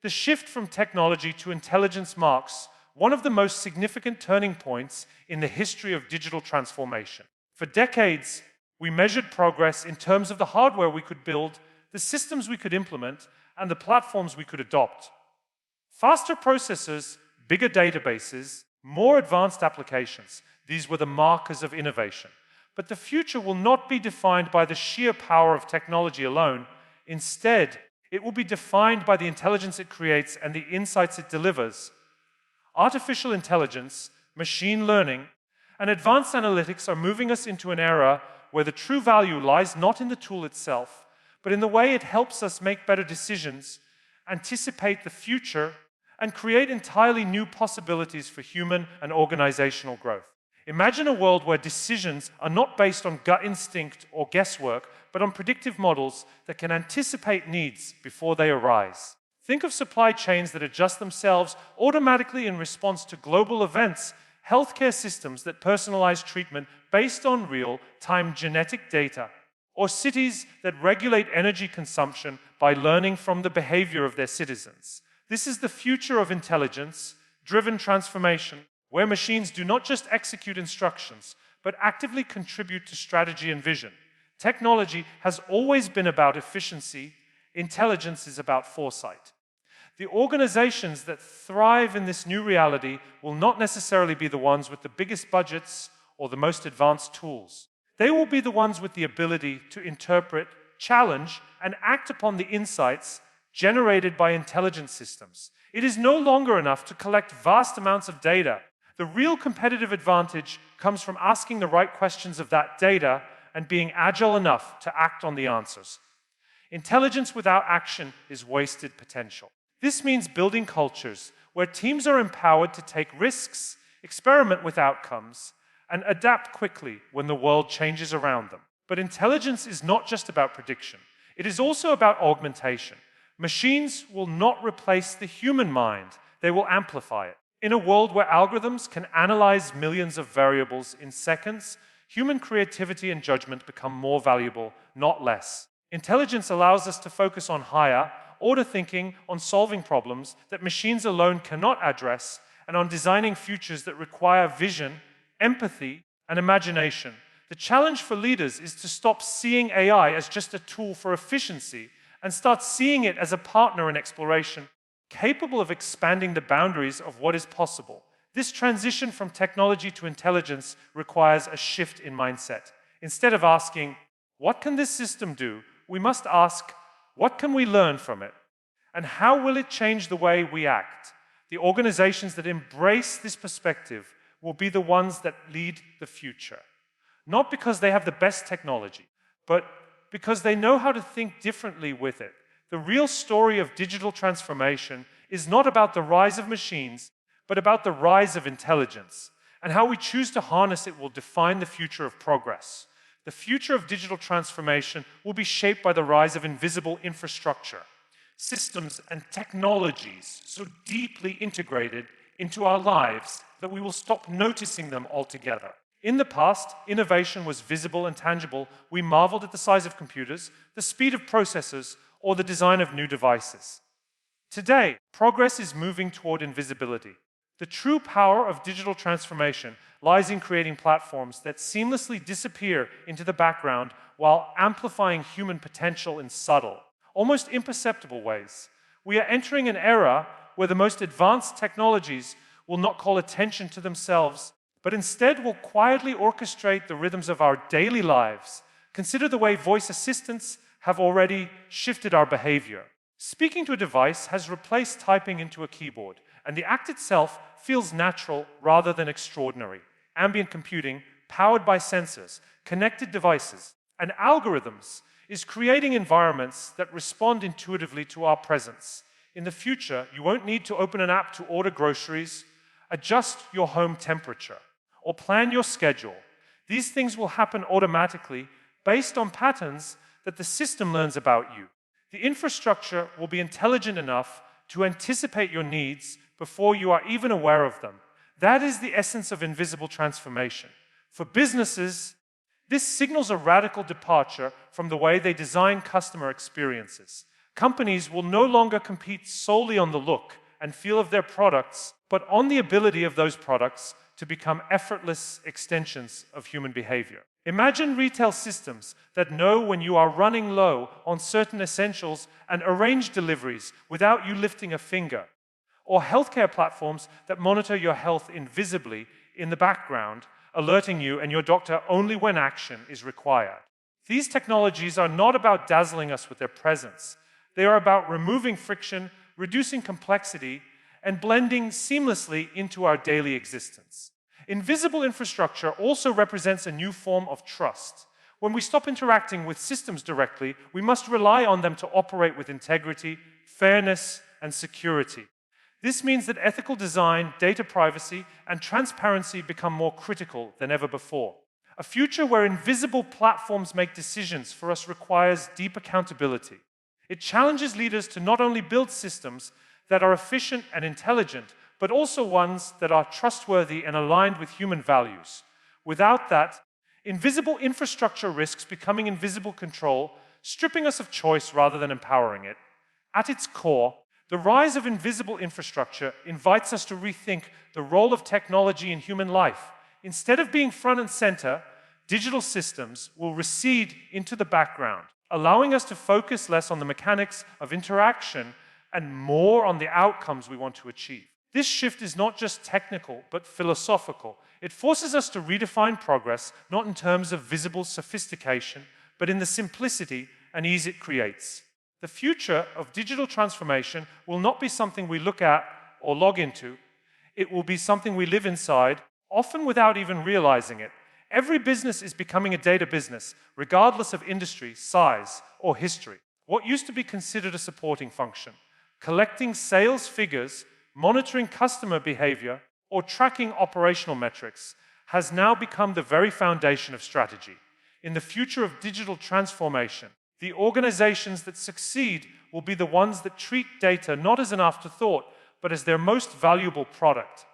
The shift from technology to intelligence marks one of the most significant turning points in the history of digital transformation. For decades, we measured progress in terms of the hardware we could build, the systems we could implement, and the platforms we could adopt. Faster processors, bigger databases, more advanced applications. These were the markers of innovation. But the future will not be defined by the sheer power of technology alone. Instead, it will be defined by the intelligence it creates and the insights it delivers. Artificial intelligence, machine learning, and advanced analytics are moving us into an era where the true value lies not in the tool itself, but in the way it helps us make better decisions, anticipate the future, and create entirely new possibilities for human and organizational growth. Imagine a world where decisions are not based on gut instinct or guesswork, but on predictive models that can anticipate needs before they arise. Think of supply chains that adjust themselves automatically in response to global events, healthcare systems that personalize treatment based on real-time genetic data, or cities that regulate energy consumption by learning from the behavior of their citizens. This is the future of intelligence-driven transformation, where machines do not just execute instructions, but actively contribute to strategy and vision. Technology has always been about efficiency. Intelligence is about foresight. The organizations that thrive in this new reality will not necessarily be the ones with the biggest budgets or the most advanced tools. They will be the ones with the ability to interpret, challenge, and act upon the insights generated by intelligent systems. It is no longer enough to collect vast amounts of data. The real competitive advantage comes from asking the right questions of that data and being agile enough to act on the answers. Intelligence without action is wasted potential. This means building cultures where teams are empowered to take risks, experiment with outcomes, and adapt quickly when the world changes around them. But intelligence is not just about prediction. It is also about augmentation. Machines will not replace the human mind. They will amplify it. In a world where algorithms can analyze millions of variables in seconds, human creativity and judgment become more valuable, not less. Intelligence allows us to focus on higher order thinking, on solving problems that machines alone cannot address, and on designing futures that require vision, empathy, and imagination. The challenge for leaders is to stop seeing AI as just a tool for efficiency and start seeing it as a partner in exploration, capable of expanding the boundaries of what is possible. This transition from technology to intelligence requires a shift in mindset. Instead of asking, what can this system do? We must ask, what can we learn from it? And how will it change the way we act? The organizations that embrace this perspective will be the ones that lead the future. Not because they have the best technology, but because they know how to think differently with it. The real story of digital transformation is not about the rise of machines, but about the rise of intelligence. And how we choose to harness it will define the future of progress. The future of digital transformation will be shaped by the rise of invisible infrastructure, systems and technologies so deeply integrated into our lives that we will stop noticing them altogether. In the past, innovation was visible and tangible. We marveled at the size of computers, the speed of processors, or the design of new devices. Today, progress is moving toward invisibility. The true power of digital transformation lies in creating platforms that seamlessly disappear into the background while amplifying human potential in subtle, almost imperceptible ways. We are entering an era where the most advanced technologies will not call attention to themselves, but instead will quietly orchestrate the rhythms of our daily lives. Consider the way voice assistants have already shifted our behavior. Speaking to a device has replaced typing into a keyboard, and the act itself feels natural rather than extraordinary. Ambient computing, powered by sensors, connected devices, and algorithms, is creating environments that respond intuitively to our presence. In the future, you won't need to open an app to order groceries, adjust your home temperature, or plan your schedule. These things will happen automatically based on patterns that the system learns about you. The infrastructure will be intelligent enough to anticipate your needs before you are even aware of them. That is the essence of invisible transformation. For businesses, this signals a radical departure from the way they design customer experiences. Companies will no longer compete solely on the look and feel of their products, but on the ability of those products to become effortless extensions of human behavior. Imagine retail systems that know when you are running low on certain essentials and arrange deliveries without you lifting a finger, or healthcare platforms that monitor your health invisibly in the background, alerting you and your doctor only when action is required. These technologies are not about dazzling us with their presence. They are about removing friction, reducing complexity, and blending seamlessly into our daily existence. Invisible infrastructure also represents a new form of trust. When we stop interacting with systems directly, we must rely on them to operate with integrity, fairness, and security. This means that ethical design, data privacy, and transparency become more critical than ever before. A future where invisible platforms make decisions for us requires deep accountability. It challenges leaders to not only build systems that are efficient and intelligent, but also ones that are trustworthy and aligned with human values. Without that, invisible infrastructure risks becoming invisible control, stripping us of choice rather than empowering it. At its core, the rise of invisible infrastructure invites us to rethink the role of technology in human life. Instead of being front and center, digital systems will recede into the background, allowing us to focus less on the mechanics of interaction and more on the outcomes we want to achieve. This shift is not just technical, but philosophical. It forces us to redefine progress, not in terms of visible sophistication, but in the simplicity and ease it creates. The future of digital transformation will not be something we look at or log into. It will be something we live inside, often without even realizing it. Every business is becoming a data business, regardless of industry, size, or history. What used to be considered a supporting function, collecting sales figures, monitoring customer behavior, or tracking operational metrics, has now become the very foundation of strategy. In the future of digital transformation, the organizations that succeed will be the ones that treat data not as an afterthought, but as their most valuable product.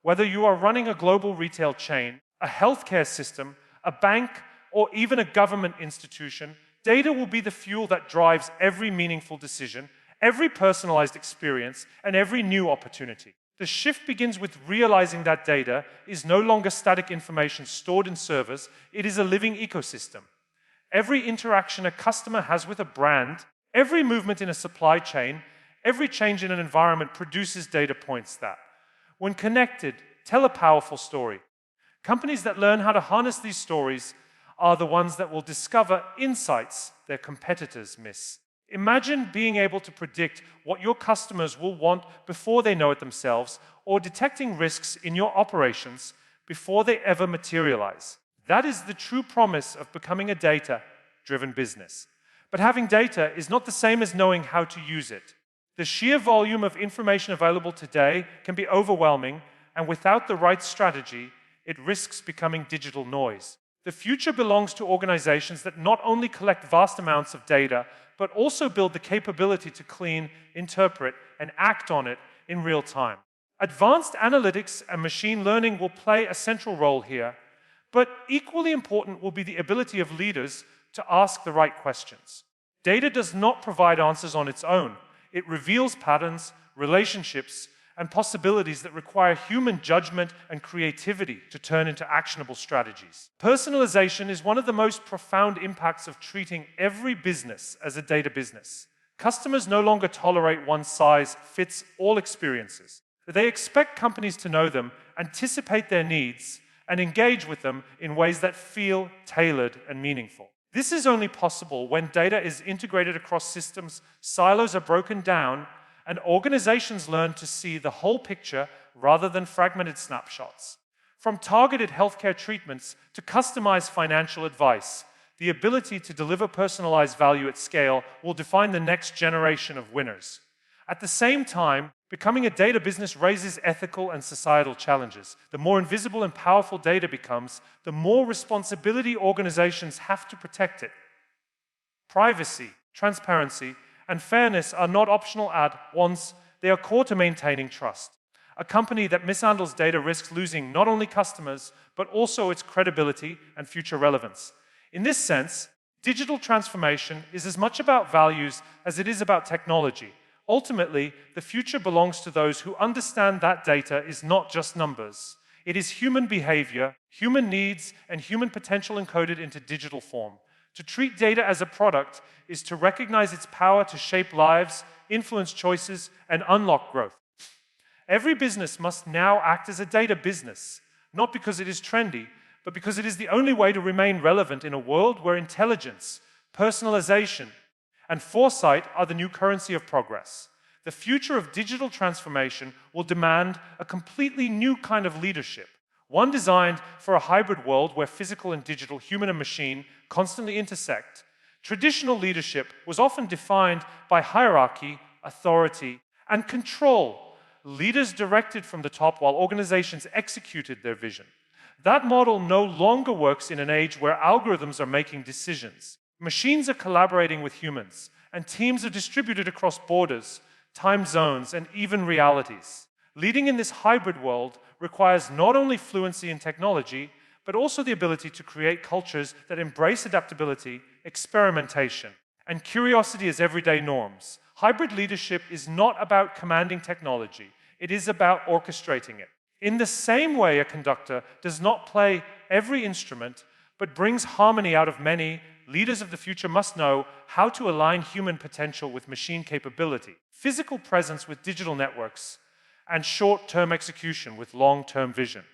Whether you are running a global retail chain, a healthcare system, a bank, or even a government institution, data will be the fuel that drives every meaningful decision, every personalized experience, and every new opportunity. The shift begins with realizing that data is no longer static information stored in servers, it is a living ecosystem. Every interaction a customer has with a brand, every movement in a supply chain, every change in an environment produces data points that, when connected, tell a powerful story. Companies that learn how to harness these stories are the ones that will discover insights their competitors miss. Imagine being able to predict what your customers will want before they know it themselves, or detecting risks in your operations before they ever materialize. That is the true promise of becoming a data-driven business. But having data is not the same as knowing how to use it. The sheer volume of information available today can be overwhelming, and without the right strategy, it risks becoming digital noise. The future belongs to organizations that not only collect vast amounts of data, but also build the capability to clean, interpret, and act on it in real time. Advanced analytics and machine learning will play a central role here, but equally important will be the ability of leaders to ask the right questions. Data does not provide answers on its own. It reveals patterns, relationships, and possibilities that require human judgment and creativity to turn into actionable strategies. Personalization is one of the most profound impacts of treating every business as a data business. Customers no longer tolerate one-size-fits-all experiences. They expect companies to know them, anticipate their needs, and engage with them in ways that feel tailored and meaningful. This is only possible when data is integrated across systems, silos are broken down, and organizations learn to see the whole picture rather than fragmented snapshots. From targeted healthcare treatments to customized financial advice, the ability to deliver personalized value at scale will define the next generation of winners. At the same time, becoming a data business raises ethical and societal challenges. The more invisible and powerful data becomes, the more responsibility organizations have to protect it. Privacy, transparency, and fairness are not optional add-ons, they are core to maintaining trust. A company that mishandles data risks losing not only customers, but also its credibility and future relevance. In this sense, Digital transformation is as much about values as it is about technology. Ultimately, the future belongs to those who understand that data is not just numbers. It is human behavior, human needs, and human potential encoded into digital form. To treat data as a product is to recognize its power to shape lives, influence choices, and unlock growth. Every business must now act as a data business, not because it is trendy, but because it is the only way to remain relevant in a world where intelligence, personalization, and foresight are the new currency of progress. The future of digital transformation will demand a completely new kind of leadership, one designed for a hybrid world where physical and digital, human and machine, constantly intersect. Traditional leadership was often defined by hierarchy, authority, and control. Leaders directed from the top while organizations executed their vision. That model no longer works in an age where algorithms are making decisions. Machines are collaborating with humans, and teams are distributed across borders, time zones, and even realities. Leading in this hybrid world requires not only fluency in technology, but also the ability to create cultures that embrace adaptability, experimentation, and curiosity as everyday norms. Hybrid leadership is not about commanding technology. It is about orchestrating it. In the same way, a conductor does not play every instrument, but brings harmony out of many, leaders of the future must know how to align human potential with machine capability, physical presence with digital networks, and short-term execution with long-term vision.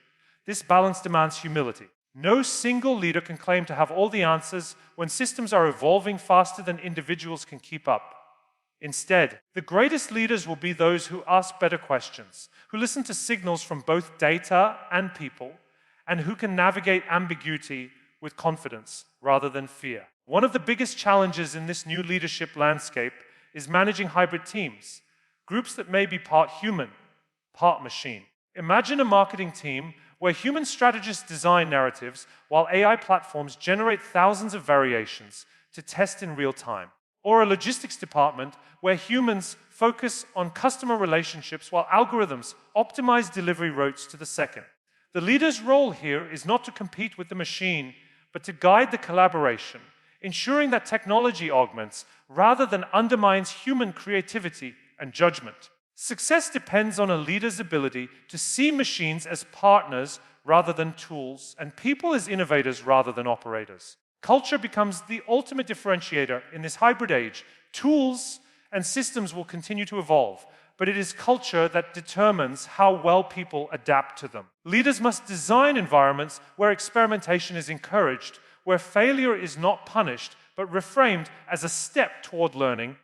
This balance demands humility. No single leader can claim to have all the answers when systems are evolving faster than individuals can keep up. Instead, the greatest leaders will be those who ask better questions, who listen to signals from both data and people, and who can navigate ambiguity with confidence rather than fear. One of the biggest challenges in this new leadership landscape is managing hybrid teams, groups that may be part human, part machine. Imagine a marketing team where human strategists design narratives while AI platforms generate thousands of variations to test in real time. Or a logistics department where humans focus on customer relationships while algorithms optimize delivery routes to the second. The leader's role here is not to compete with the machine, but to guide the collaboration, ensuring that technology augments rather than undermines human creativity and judgment. Success depends on a leader's ability to see machines as partners rather than tools, and people as innovators rather than operators. Culture becomes the ultimate differentiator in this hybrid age. Tools and systems will continue to evolve, but it is culture that determines how well people adapt to them. Leaders must design environments where experimentation is encouraged, where failure is not punished, but reframed as a step toward learning,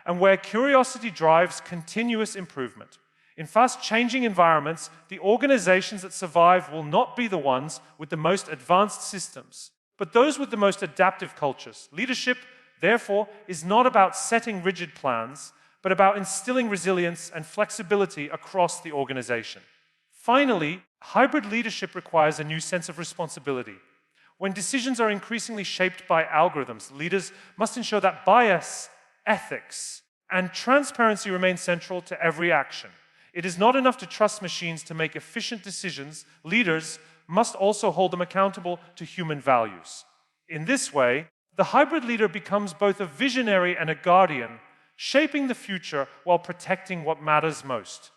and where curiosity drives continuous improvement. In fast-changing environments, the organizations that survive will not be the ones with the most advanced systems, but those with the most adaptive cultures. Leadership, therefore, is not about setting rigid plans, but about instilling resilience and flexibility across the organization. Finally, hybrid leadership requires a new sense of responsibility. When decisions are increasingly shaped by algorithms, leaders must ensure that bias, ethics, and transparency remain central to every action. It is not enough to trust machines to make efficient decisions. Leaders must also hold them accountable to human values. In this way, the hybrid leader becomes both a visionary and a guardian, shaping the future while protecting what matters most.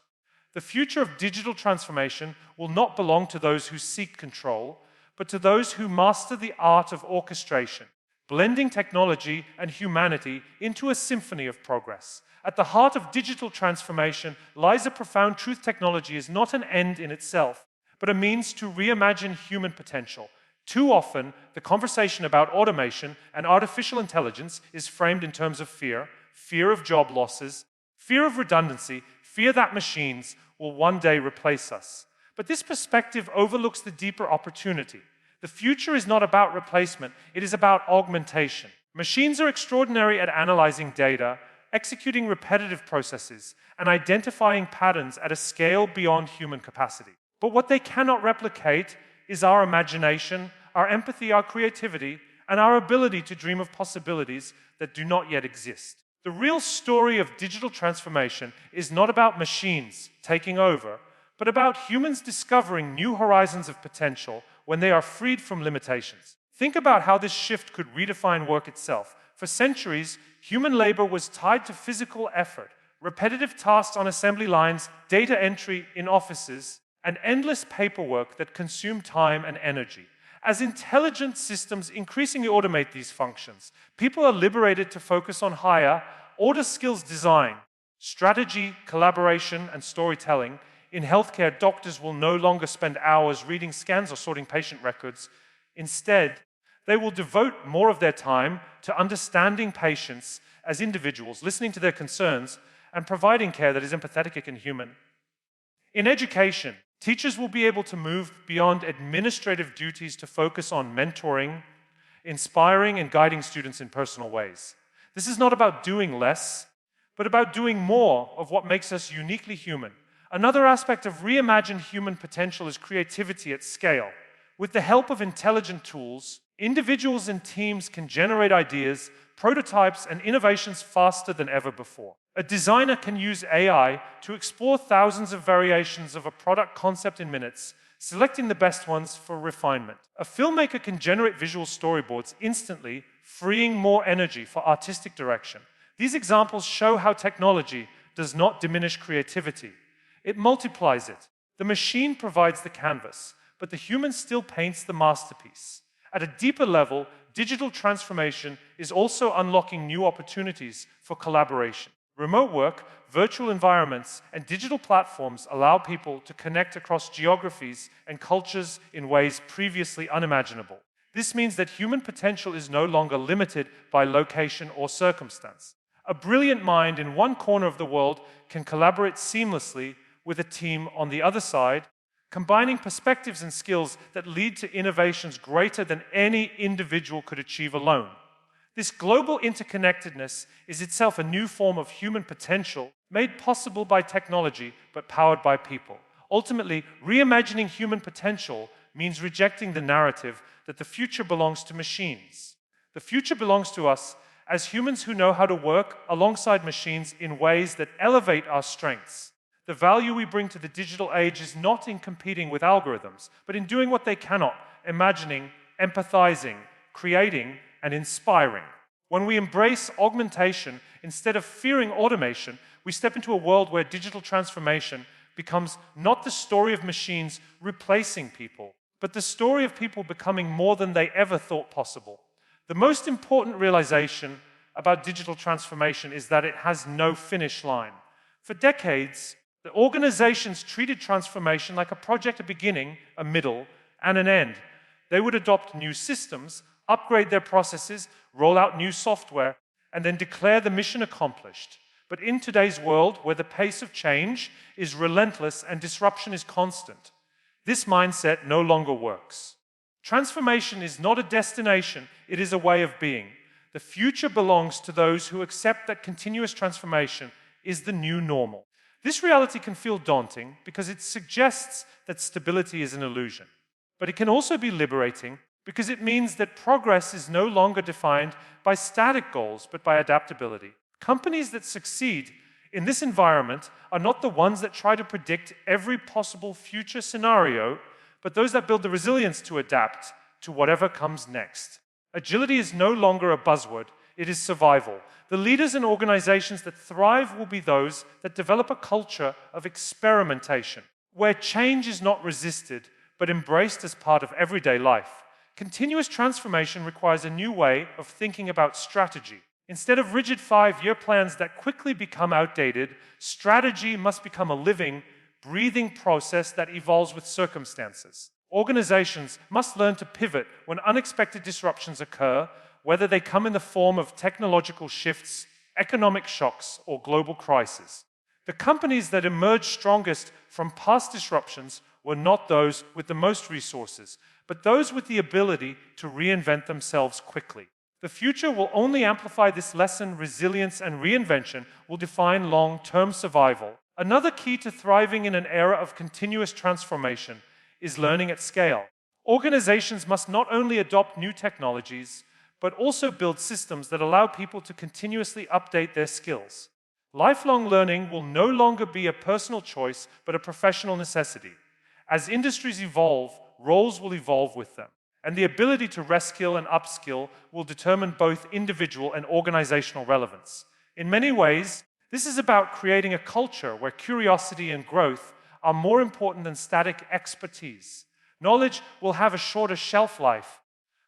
The future of digital transformation will not belong to those who seek control, but to those who master the art of orchestration, blending technology and humanity into a symphony of progress. At the heart of digital transformation lies a profound truth: technology is not an end in itself, but a means to reimagine human potential. Too often, the conversation about automation and artificial intelligence is framed in terms of fear, fear of job losses, fear of redundancy, fear that machines will one day replace us. But this perspective overlooks the deeper opportunity. The future is not about replacement, it is about augmentation. Machines are extraordinary at analyzing data, executing repetitive processes, and identifying patterns at a scale beyond human capacity. But what they cannot replicate is our imagination, our empathy, our creativity, and our ability to dream of possibilities that do not yet exist. The real story of digital transformation is not about machines taking over, but about humans discovering new horizons of potential when they are freed from limitations. Think about how this shift could redefine work itself. For centuries, human labor was tied to physical effort, repetitive tasks on assembly lines, data entry in offices, and endless paperwork that consumed time and energy. As intelligent systems increasingly automate these functions, people are liberated to focus on higher order skills: design, strategy, collaboration, and storytelling. In healthcare, doctors will no longer spend hours reading scans or sorting patient records. Instead, they will devote more of their time to understanding patients as individuals, listening to their concerns, and providing care that is empathetic and human. In education, teachers will be able to move beyond administrative duties to focus on mentoring, inspiring, and guiding students in personal ways. This is not about doing less, but about doing more of what makes us uniquely human. Another aspect of reimagined human potential is creativity at scale. With the help of intelligent tools, individuals and teams can generate ideas, prototypes, and innovations faster than ever before. A designer can use AI to explore thousands of variations of a product concept in minutes, selecting the best ones for refinement. A filmmaker can generate visual storyboards instantly, freeing more energy for artistic direction. These examples show how technology does not diminish creativity. It multiplies it. The machine provides the canvas, but the human still paints the masterpiece. At a deeper level, digital transformation is also unlocking new opportunities for collaboration. Remote work, virtual environments, and digital platforms allow people to connect across geographies and cultures in ways previously unimaginable. This means that human potential is no longer limited by location or circumstance. A brilliant mind in one corner of the world can collaborate seamlessly with a team on the other side, combining perspectives and skills that lead to innovations greater than any individual could achieve alone. This global interconnectedness is itself a new form of human potential, made possible by technology but powered by people. Ultimately, reimagining human potential means rejecting the narrative that the future belongs to machines. The future belongs to us as humans who know how to work alongside machines in ways that elevate our strengths. The value we bring to the digital age is not in competing with algorithms, but in doing what they cannot: imagining, empathizing, creating, and inspiring. When we embrace augmentation instead of fearing automation, we step into a world where digital transformation becomes not the story of machines replacing people, but the story of people becoming more than they ever thought possible. The most important realization about digital transformation is that it has no finish line. For decades, the organizations treated transformation like a project, a beginning, a middle, and an end. They would adopt new systems, upgrade their processes, roll out new software, and then declare the mission accomplished. But in today's world, where the pace of change is relentless and disruption is constant, this mindset no longer works. Transformation is not a destination, it is a way of being. The future belongs to those who accept that continuous transformation is the new normal. This reality can feel daunting because it suggests that stability is an illusion. But it can also be liberating because it means that progress is no longer defined by static goals, but by adaptability. Companies that succeed in this environment are not the ones that try to predict every possible future scenario, but those that build the resilience to adapt to whatever comes next. Agility is no longer a buzzword, it is survival. The leaders and organizations that thrive will be those that develop a culture of experimentation, where change is not resisted, but embraced as part of everyday life. Continuous transformation requires a new way of thinking about strategy. Instead of rigid 5-year plans that quickly become outdated, strategy must become a living, breathing process that evolves with circumstances. Organizations must learn to pivot when unexpected disruptions occur, whether they come in the form of technological shifts, economic shocks, or global crises. The companies that emerged strongest from past disruptions were not those with the most resources, but those with the ability to reinvent themselves quickly. The future will only amplify this lesson. Resilience and reinvention will define long-term survival. Another key to thriving in an era of continuous transformation is learning at scale. Organizations must not only adopt new technologies, but also build systems that allow people to continuously update their skills. Lifelong learning will no longer be a personal choice, but a professional necessity. As industries evolve, roles will evolve with them. And the ability to reskill and upskill will determine both individual and organizational relevance. In many ways, this is about creating a culture where curiosity and growth are more important than static expertise. Knowledge will have a shorter shelf life,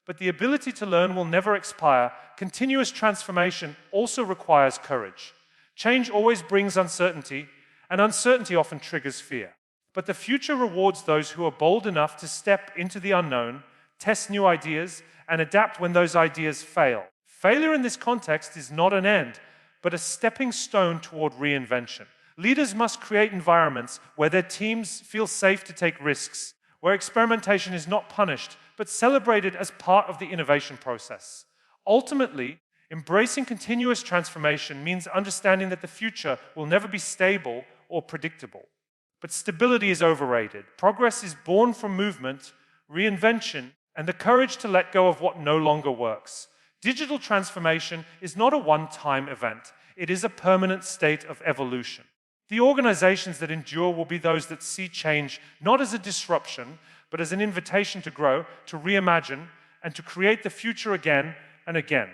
but the ability to learn will never expire. Continuous transformation also requires courage. Change always brings uncertainty, and uncertainty often triggers fear. But the future rewards those who are bold enough to step into the unknown, test new ideas, and adapt when those ideas fail. Failure in this context is not an end, but a stepping stone toward reinvention. Leaders must create environments where their teams feel safe to take risks, where experimentation is not punished, but celebrated as part of the innovation process. Ultimately, embracing continuous transformation means understanding that the future will never be stable or predictable. But stability is overrated. Progress is born from movement, reinvention, and the courage to let go of what no longer works. Digital transformation is not a one-time event. It is a permanent state of evolution. The organizations that endure will be those that see change not as a disruption, but as an invitation to grow, to reimagine, and to create the future again and again.